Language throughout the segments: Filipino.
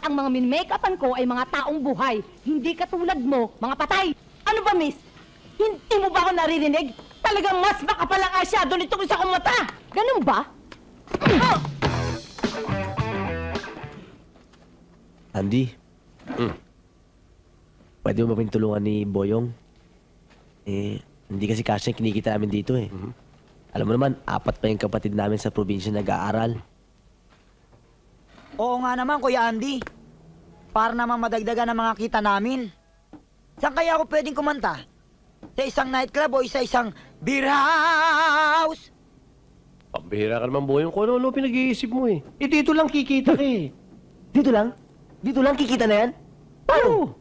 ang mga min-make-upan ko ay mga taong buhay. Hindi katulad mo, mga patay. Ano ba, miss? Hindi mo ba ako naririnig? Talagang mas makapal ang asyado nitong isa kong mata. Ganun ba? Oh! Andy? Pwede mo ba kaming tulungan ni Boyong? Hindi kasi kasya yung kinikita namin dito eh. Alam mo naman, 4 pa yung kapatid namin sa probinsya nag-aaral. Oo nga naman, Kuya Andy. Para naman madagdagan ang mga kita namin. Saan kaya ako pwedeng kumanta? Sa isang nightclub o sa isang beer house? Pambihira ka naman, Boyong. Kung ano pinag-iisip mo eh. Dito lang kikita ka eh. Dito lang? Dito lang kikita na yan? Paano?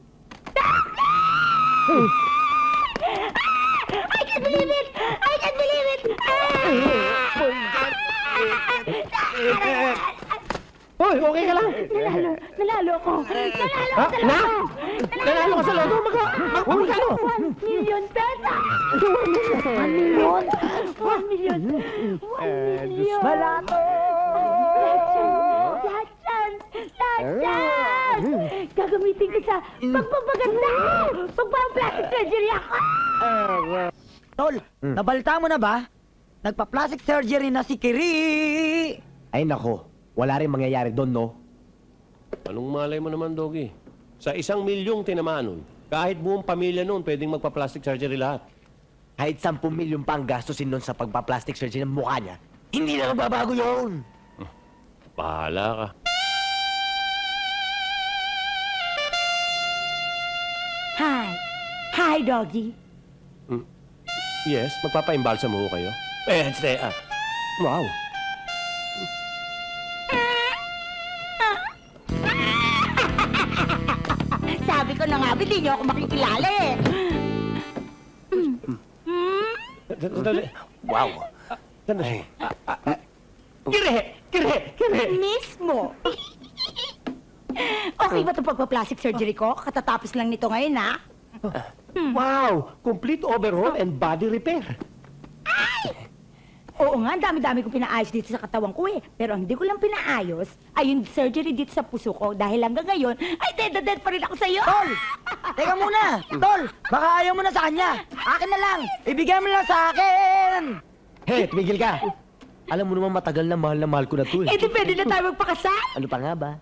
I can't believe it! I can't believe it! Hoy, okay ka lang? Nalalo ko! Nalalo ko sa Na? loto! Nanalo ka sa loto? Magkano? 1 million pesos! 1 million! 1 million! 1 million! Balato! Lahat chance! Lahat chance! Gagamitin ko sa pagpapaganda! Pagpapaplastic surgery ako! Tol, nabalita mo na ba? Nagpa-plastic surgery na si Kiri! Ay nako, wala rin mangyayari doon, no? Anong malay mo naman, Doggy? Sa 1 milyong tinamaan nun, kahit buong pamilya nun, pwedeng magpa-plastic surgery lahat. Kahit 10 milyon pa ang gastusin nun sa pagpa-plastic surgery ng mukha niya, hindi na magbabago yun! Bahala ka. Hi! Hi, doggy! Yes, magpapa-imbalsa mo kayo. Wow. Sabi ko na nga, hindi niyo ako makikilala eh! Sandali. Wow. Sandali. Kire! Mismo! Okay ba itong pagpa-plastic surgery ko? Katatapos lang nito ngayon, ha? Wow! Complete overhaul and body repair. Oo nga, ang dami-dami ko pinaayos dito sa katawan ko eh. Pero ang hindi ko lang pinaayos ay yung surgery dito sa puso ko dahil hanggang ngayon ay dead pa rin ako sa'yo. Tol! Teka muna! Tol! Baka ayaw mo na sa kanya! Akin na lang! Ibigay mo na lang sa akin! Hey, tumigil ka! Alam mo naman matagal na mahal ko na to Eh, di pwede na tayo magpakasal? Ano pa nga ba?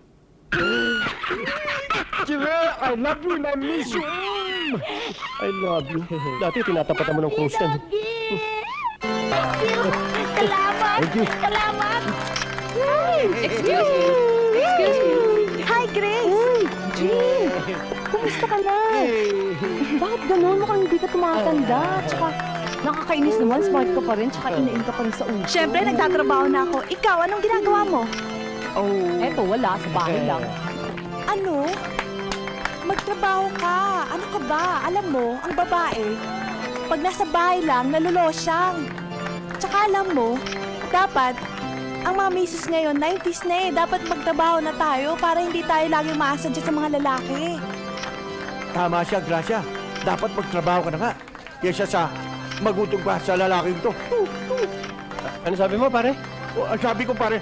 Kire, I love you and I miss you. I love you. Dati tinatapatan mo ng cruise yan. Doggy! Thank you! Salamat! Thank you. Salamat! Excuse me. Excuse me. Hi, Grace! Jean, kumusta ka na? Bakit ganun? Mukhang hindi ka tumatanda. Tsaka, nakakainis naman. Smart ka pa rin. Tsaka, inain ka pa rin sa ulo. Siyempre, nagtatrabaho na ako. Ikaw, anong ginagawa mo? Eto, wala. Sa bahay lang. Ano? Magtrabaho ka. Ano ka ba? Alam mo, ang babae, pag nasa bahay lang, nalulosyang. Tsaka alam mo, dapat, ang mga misis ngayon, 90s na eh. Dapat magtrabaho na tayo para hindi tayo laging maasa dyan sa mga lalaki. Tama siya, Gracia. Dapat magtrabaho ka na nga. Kesa sa magutong pa sa lalaking to. Ano sabi mo, pare? Ang sabi ko pare,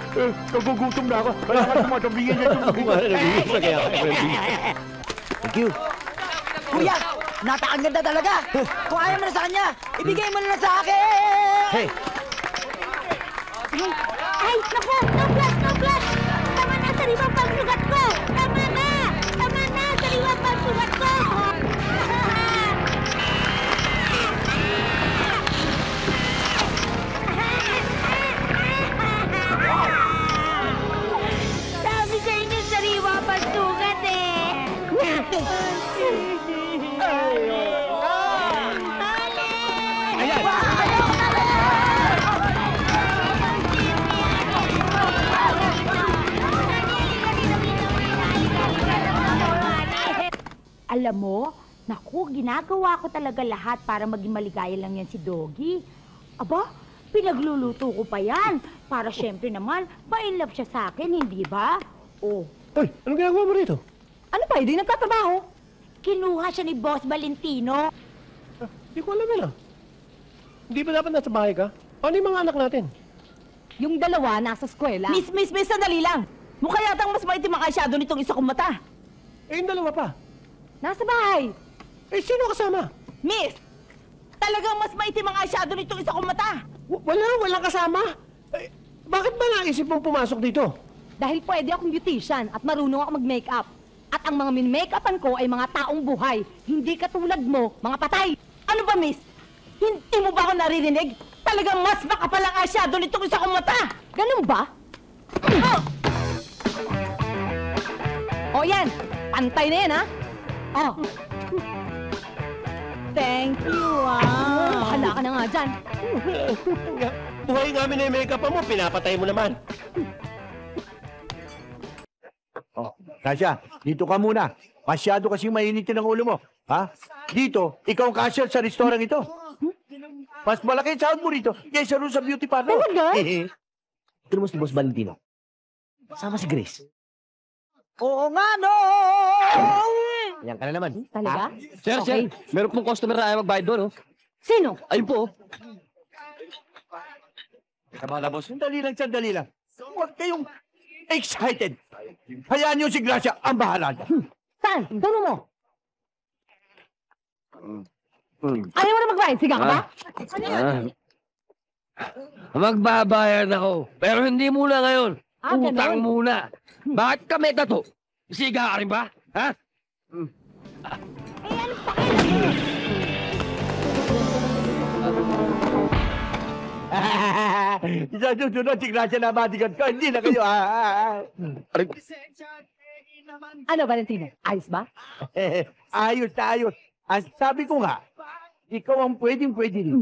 nagugutom na ako. Kaya ka tumatambingin niya yung Ako pare, nag-iis na kaya ako. Thank you. Kuya! Napakaganda talaga! Kung ayaw mo na sa kanya, ibigay mo na lang sa akin! Hey! Ay, naku! No flash! Tama na, sariwa pa ang sugat ko! Tama na, sariwa pa ang sugat ko! Sabi sa inyo, sariwa pa ang sugat eh! Alam mo, naku, ginagawa ko talaga lahat para maging maligaya lang yan si Doggy. Aba, pinagluluto ko pa yan. Para syempre naman, ma-inlove siya sa akin, hindi ba? Oh, Uy, anong ginagawa mo rito? Ano pa? Hindi nagtatrabaho. kinuha siya ni Boss Valentino. Hindi ko alam yun ah. Hindi ba dapat nasa bahay ka? Paano yung mga anak natin? Yung dalawa nasa eskwela. Miss, sandali lang. Mukha yatang mas maitim ang eyeshadow nitong isa kong mata. Eh, yung dalawa pa. Nasa bahay. Eh, sino kasama? Miss, talagang mas maitim ang eyeshadow nitong isa kong mata. Walang kasama. Eh, bakit ba naisip mong pumasok dito? Dahil pwede akong beautician at marunong ako mag-makeup. At ang mga min-makeupan ko ay mga taong buhay. Hindi katulad mo, mga patay. Ano ba, miss? Hindi mo ba ako naririnig? Talagang mas makapal ang eyeshadow nitong isa kong mata. Ganun ba? O yan, pantay na yan, ha? Oh. Thank you, Hala ka na nga dyan. Buhay nga namin na yung makeup mo, pinapatay mo naman. Oh, Gracia, dito ka muna. Masyado kasing mainit ang ulo mo. Ha? Dito, ikaw ang cashier sa restaurant ito. Mas malaki ang sahod mo rito kaysa roon sa beauty parlor. Talaga? Ito mo si Boss Valentino. Sama si Grace. Oo nga, no! Yan ka na naman. Talaga? Sir, Okay. meron pong customer na ayaw magbayad doon, oh. Sino? Ayun po, oh. Tama na, boss. Sandali lang. Huwag kayong excited. Hayaan niyo si Gracia ang bahala dyan. Saan? Tanong mo. Ayaw mo na magbayad? Siga ka ba? Magbabayad ako. Pero hindi muna ngayon. Ganun. Utang muna. Bakit kami tato? Siga ka rin ba? Ha? Sa susunod, si Gracia na matigan ko. Hindi na kayo, Ano, Valentino? Ayos ba? ayos na ayos. Ang sabi ko nga, ikaw ang pwedeng-pwede rin.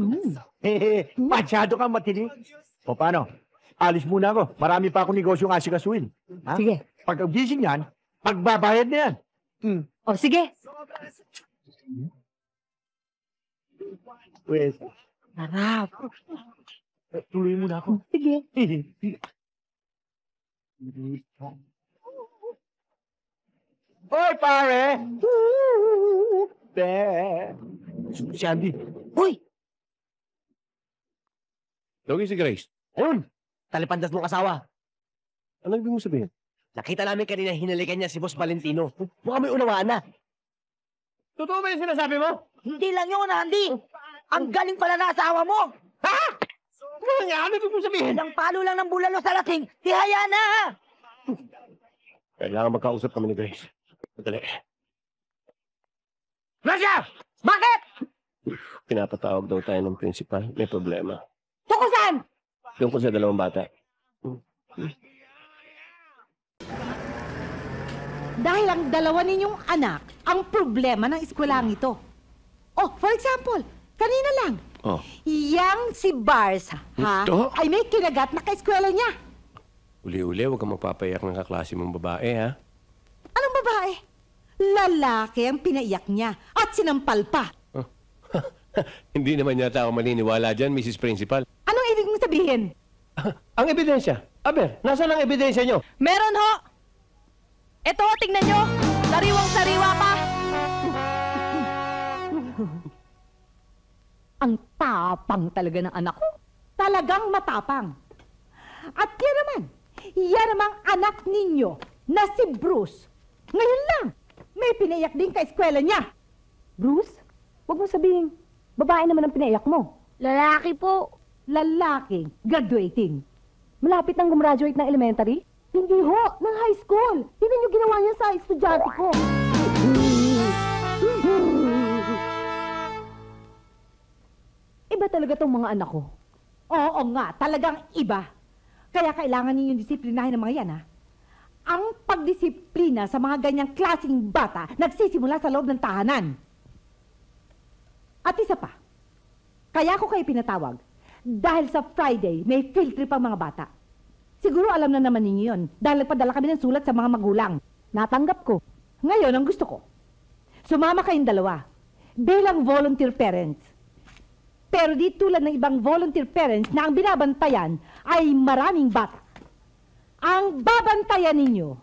Masyado kang matili. O paano? Alis muna ako. Marami pa akong negosyong asikasuin. Ha? Sige. Pagkagising yan, pagbabayad na yan. O, sige. Pwes, Harap. tuloy muna ako. Sige. Hoy, pare! Si Andy. Uy! Dogi si Grace. Ayun! Talipandas mong asawa. Ano ibig mo sabihin? Nakita namin kanina hinalikan niya si Boss Valentino. Mukhang may unawaan na. Totoo ba yung sinasabi mo? Hindi lang yun, Andy. Ang galing pala na asawa mo. Ano ibig mo sabihin? Ilang palo lang ng bulalo sa lasing. Tihaya na! Kailangan magkausap kami ni Grace. Madali. Gracia! Bakit? Pinapatawag daw tayo ng principal. May problema. Tungkol saan? Tungkol sa dalawang bata. Dahil ang dalawa ninyong anak ang problema ng eskwelahan ito. Oh, for example, kanina lang, Oh. yang si Barsa, ha, Ito? ay may kinagat na kaeskwela niya. Uli-uli, huwag kang magpapayak ng kaklase mong babae, ha? Anong babae? Lalaki ang pinaiyak niya at sinampal pa. Hindi naman yata ako maniniwala dyan, Mrs. Principal. Anong ibig mong sabihin? Ang ebidensya. Aber, nasaan ang ebidensya nyo? Meron ho. Ito, tingnan nyo. Sariwang-sariwa pa. Ang tapang talaga ng anak ko. Talagang matapang. At yan namang anak ninyo na si Bruce. Ngayon lang, may pinaiyak din kaeskwela niya. Bruce, huwag mo sabihin, babae naman ang pinaiyak mo. Lalaki po. Lalaki, graduating. Malapit nang gumraduate ng elementary? Hindi ho, ng high school. Tingnan niyo ginawa niya sa estudyante ko. Iba talaga tong mga anak ko. Oo nga, talagang iba. Kaya kailangan ninyong disiplinahin ng mga yan, ha? Ang pagdisiplina sa mga ganyang klaseng bata nagsisimula sa loob ng tahanan. At isa pa, kaya ko kayo pinatawag dahil sa Friday may field trip ang mga bata. Siguro alam na naman ninyo yun dahil nagpadala kami ng sulat sa mga magulang. Natanggap ko. Ngayon, ang gusto ko, sumama kayong dalawa bilang volunteer parents. Pero di tulad ng ibang volunteer parents na ang binabantayan ay maraming bata. Ang babantayan ninyo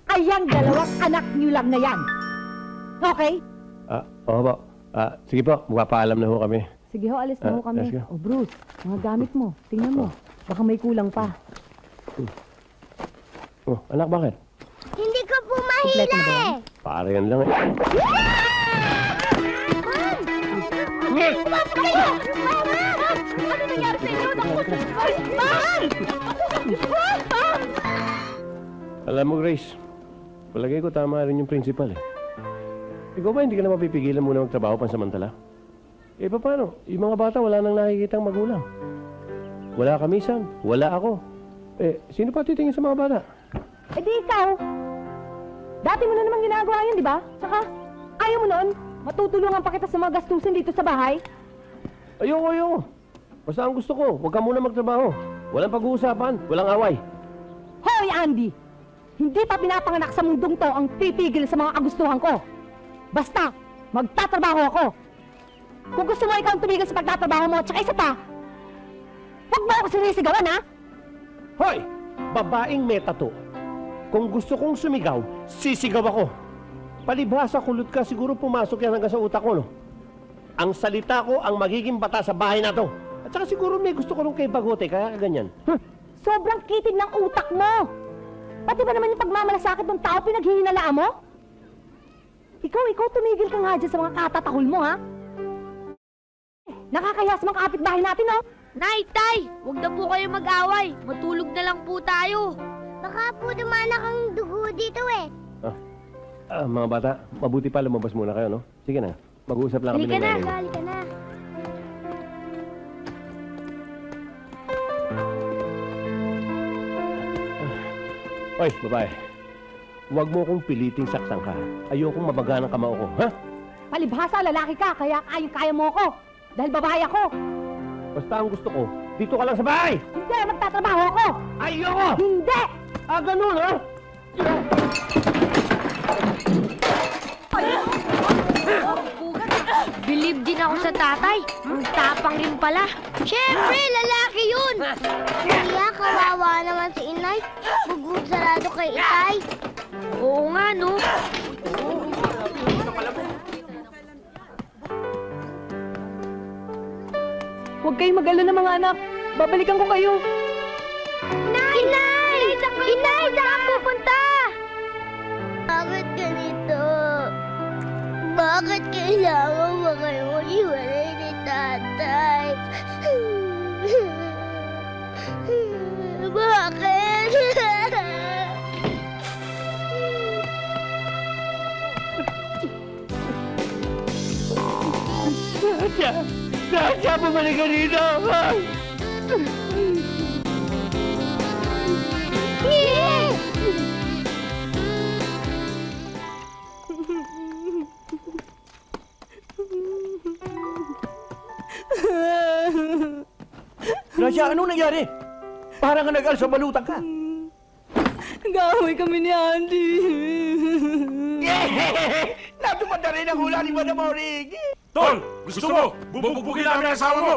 ay ang dalawang anak niyo lang na yan. Okay? Oo po. Sige po, magpapaalam na ho kami. Sige ho, alis na ho kami. let's go. O Bruce, mga gamit mo. Tingnan mo. Baka may kulang pa. Oh, anak, bakit? Hindi ko po mahila eh. Para yan lang eh. Umapa kayo! Mama! Ano nangyari sa inyo? Ma'am! Ma'am! Alam mo, Grace, palagay ko tama rin yung principal eh. Ikaw ba hindi ka na mapipigilan muna magtrabaho pansamantala? Eh, paano? Yung mga bata wala nang nakikitang magulang. Wala ka, misan. Wala ako. Eh, sino pa titingin sa mga bata? Eh di ikaw. Dati mo na naman ginagawa yun, di ba? Tsaka, ayaw mo noon, matutulungan pa kita sa mga gastusin dito sa bahay. Ayoko. Basta ang gusto ko, huwag ka muna magtrabaho. Walang pag-uusapan, walang away. Hoy, Andy! Hindi pa pinapanganak sa mundong to ang pipigil sa mga kagustuhan ko. Basta, magtatrabaho ako. Kung gusto mo ikaw ang tumigil sa pagtatrabaho mo, tsaka isa pa, huwag mo ako sinisigawan, ha? Hoy! Babaeng may tato. Kung gusto kong sumigaw, sisigaw ako. Palibhasa kulot ka, siguro pumasok yan hanggang sa utak ko, no? Ang salita ko ang magiging bata sa bahay na to. At saka siguro may gusto ko nung kay Bagote, kaya ganyan. Sobrang kitid ng utak mo. Pati ba naman yung pagmamalasakit ng tao pinaghihinalaan mo? Ikaw, tumigil ka nga dyan sa mga katatakol mo, ha? Nakakaya sa mga kapitbahay natin, oh! Nay, Tay! Huwag na po kayo mag-away. Matulog na lang po tayo. Baka po dumanak ang dugo dito eh. Mga bata, mabuti pa lumabas muna kayo, no? Sige na, mag-uusap lang kami ng nanay mo. Halika na. Oy, babae. Huwag mo kong piliting saktan ka. Ayokong mabaga ng kamao ko, ha? Palibhasa, lalaki ka, kaya kaya mo ako. Dahil babae ako. Basta ang gusto ko, dito ka lang sa bahay! Hindi, magtatrabaho ako. Ayoko! Hindi! Ganun, ha? Believe din ako sa tatay. Ang tapang rin pala. Siyempre, lalaki yun. Kaya kawawa naman si inay. Bugod sarado kay itay. Oo nga, no? Huwag kayong mag-alala mga anak. Babalikan ko kayo. Inay! Inay! Inay! Saan ka pupunta? Bakit ganito? Bakit kailangan mo kayo mag-iwalay ni tatay? Bakit? Sasha, bumalik ka dito! Gracia, anong nangyari? Parang ka nag-al sa balutan ka. Nag-aaway kami ni Andy. Natupad na rin ang hula ni Madam Orig. Tol, gusto mo? Bububugin namin ang asawa mo!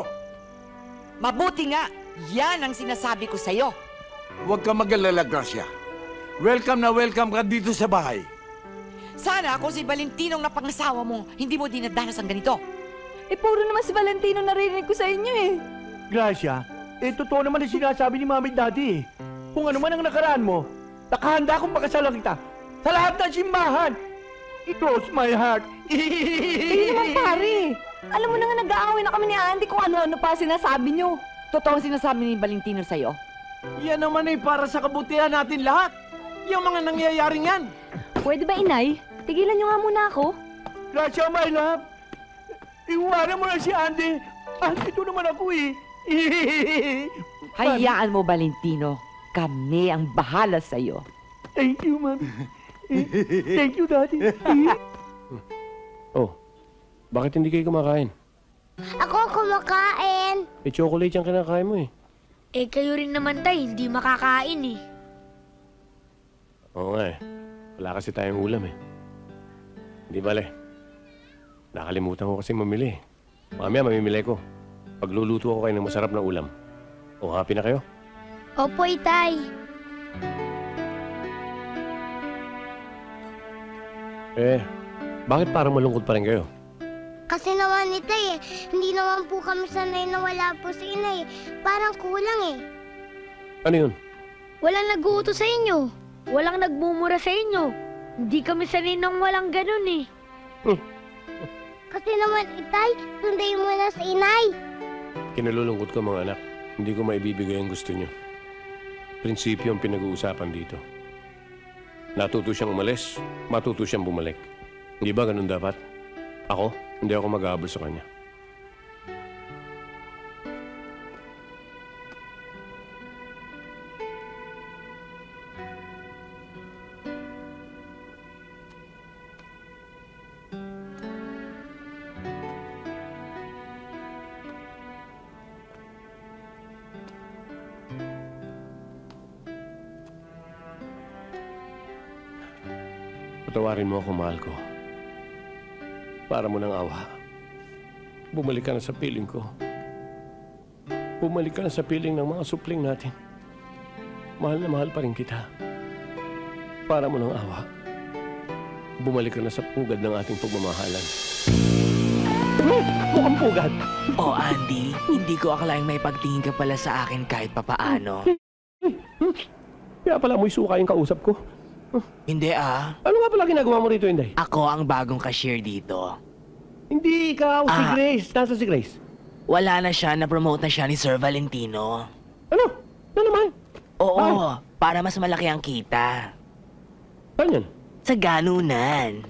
Mabuti nga, yan ang sinasabi ko sa'yo. Huwag ka mag-alala, Gracia. Welcome na welcome ka dito sa bahay. Sana kung si Valentinong napangasawa mo, hindi mo dinadanas ang ganito. Eh, puro naman si Valentino narinig ko sa inyo eh. Gracia, totoo naman ang sinasabi ni Mami at Daddy. Kung ano man ang nakaraan mo, nakahanda akong pakasalan kita sa lahat ng simbahan. It crossed my heart. Hindi naman pare. Alam mo na nga nag-aaway na kami ni Andy kung ano-ano pa sinasabi nyo. Totoo ang sinasabi ni Valentino sa'yo. Yan naman ay para sa kabutihan natin lahat. Yung mga nangyayaring yan. Pwede ba, inay? Tigilan nyo nga muna ako. Gracia, my love. Iwanan mo na si Andy. Ito naman ako eh. Hayaan mo, Valentino. Kami ang bahala sa'yo. Thank you, Mami. Thank you, Daddy. Oh, bakit hindi kayo kumakain? Ako kumakain. Eh, chocolate yung kinakain mo eh. Eh, kayo rin naman tay, hindi makakain eh. Oo nga eh. Wala kasi tayong ulam eh. Hindi bale. Nakalimutan ko kasi mamili eh. Mamaya mamimili ko. Pagluluto ako kayo ng masarap na ulam. O, happy na kayo? Opo, itay. Eh, bakit parang malungkot pa rin kayo? Kasi naman itay eh, hindi naman po kami sanay na wala po si inay. Parang kulang eh. Ano yun? Wala nag-uuto sa inyo. walang nagmumura sa inyo. Hindi kami sanay ng walang ganun eh. Kasi naman, Itay, sundayin mo na sa inay. Kinalulungkot ko mga anak. Hindi ko maibibigay ang gusto niyo. Prinsipyo ang pinag-uusapan dito. Natuto siyang umalis, matuto siyang bumalik. Hindi ba ganun dapat? Ako, hindi ako mag-aabol sa kanya. Patawarin mo ako, mahal ko. Para mo ng awa. Bumalik ka na sa piling ko. Bumalik ka na sa piling ng mga supling natin. Mahal na mahal pa rin kita. Para mo ng awa. Bumalik ka na sa pugad ng ating pagmamahalan. Mukhang pugad! Oh, Andy, hindi ko akalaing may pagtingin ka pala sa akin kahit papaano. Kaya pala mo'y suka yung kausap ko. Hindi ah. Ano nga pala ginagawa mo rito, Inday? Ako ang bagong cashier dito. Hindi ikaw, si Grace. Nasa si Grace? Wala na siya, na-promote na siya ni Sir Valentino. Ano? Ano naman? Oo, para mas malaki ang kita. Saan yan? Sa ganunan.